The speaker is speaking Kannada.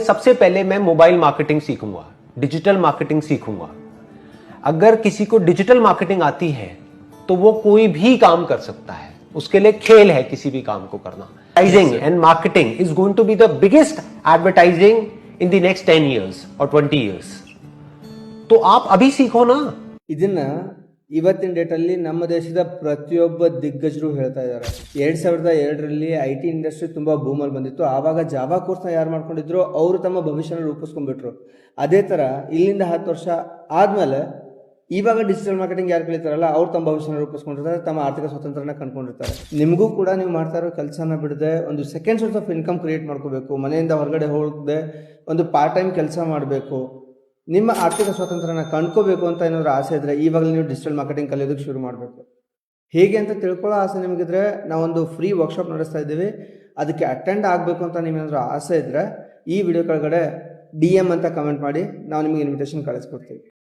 सबसे पहले मैं मोबाइल मार्केटिंग सीखूंगा, डिजिटल मार्केटिंग सीखूंगा। अगर किसी को डिजिटल मार्केटिंग आती है तो वो कोई भी काम कर सकता है, उसके लिए खेल है किसी भी काम को करना। Advertising and marketing is going to be the biggest advertising in the next 10 years और 20 years। तो आप अभी सीखो ना। ಇದನ್ನ ಇವತ್ತಿನ ಡೇಟಲ್ಲಿ ನಮ್ಮ ದೇಶದ ಪ್ರತಿಯೊಬ್ಬ ದಿಗ್ಗಜರು ಹೇಳ್ತಾ ಇದ್ದಾರೆ. 2002ರಲ್ಲಿ IT ಇಂಡಸ್ಟ್ರಿ ತುಂಬಾ ಬೂಮಲ್ಲಿ ಬಂದಿತ್ತು. ಆವಾಗ ಜಾವಾ ಕೋರ್ಸ್ನ ಯಾರು ಮಾಡ್ಕೊಂಡಿದ್ರು ಅವರು ತಮ್ಮ ಭವಿಷ್ಯನ ರೂಪಿಸ್ಕೊಂಡ್ಬಿಟ್ರು. ಅದೇ ತರ ಇಲ್ಲಿಂದ 10 ವರ್ಷ ಆದ್ಮೇಲೆ ಇವಾಗ ಡಿಜಿಟಲ್ ಮಾರ್ಕೆಟಿಂಗ್ ಯಾರು ಕಲಿತಾರಲ್ಲ ಅವ್ರು ತಮ್ಮ ಭವಿಷ್ಯನ ರೂಪಿಸ್ಕೊಂಡಿರ್ತಾರೆ, ತಮ್ಮ ಆರ್ಥಿಕ ಸ್ವಾತಂತ್ರ್ಯನ ಕಂಡುಕೊಂಡಿರ್ತಾರೆ. ನಿಮಗೂ ಕೂಡ ನೀವು ಮಾಡ್ತಾ ಇರೋ ಕೆಲಸನ ಬಿಡದೆ ಒಂದು second source of income create ಮಾಡ್ಕೋಬೇಕು. ಮನೆಯಿಂದ ಹೊರಗಡೆ ಹೋಗದೆ ಒಂದು ಪಾರ್ಟ್ ಟೈಮ್ ಕೆಲಸ ಮಾಡಬೇಕು, ನಿಮ್ಮ ಆರ್ಥಿಕ ಸ್ವಾತಂತ್ರ್ಯನ ಕಂಡ್ಕೋಬೇಕು ಅಂತ ಏನಾದರೂ ಆಸೆ ಇದ್ರೆ ಇವಾಗಲೇ ನೀವು ಡಿಜಿಟಲ್ ಮಾರ್ಕೆಟಿಂಗ್ ಕಲಿಯೋದಕ್ಕೆ ಶುರು ಮಾಡಬೇಕು. ಹೇಗೆ ಅಂತ ತಿಳ್ಕೊಳ್ಳೋ ಆಸೆ ನಿಮಗಿದ್ರೆ ನಾವೊಂದು ಫ್ರೀ ವರ್ಕ್ಶಾಪ್ ನಡೆಸ್ತಾ ಇದ್ದೀವಿ. ಅದಕ್ಕೆ ಅಟೆಂಡ್ ಆಗಬೇಕು ಅಂತ ನಿಮ್ಗೇನಾದರೂ ಆಸೆ ಇದ್ದರೆ ಈ ವಿಡಿಯೋ ಕೆಳಗಡೆ DM ಅಂತ ಕಮೆಂಟ್ ಮಾಡಿ, ನಾವು ನಿಮಗೆ ಇನ್ವಿಟೇಷನ್ ಕಳಿಸ್ಕೊಡ್ತೀವಿ.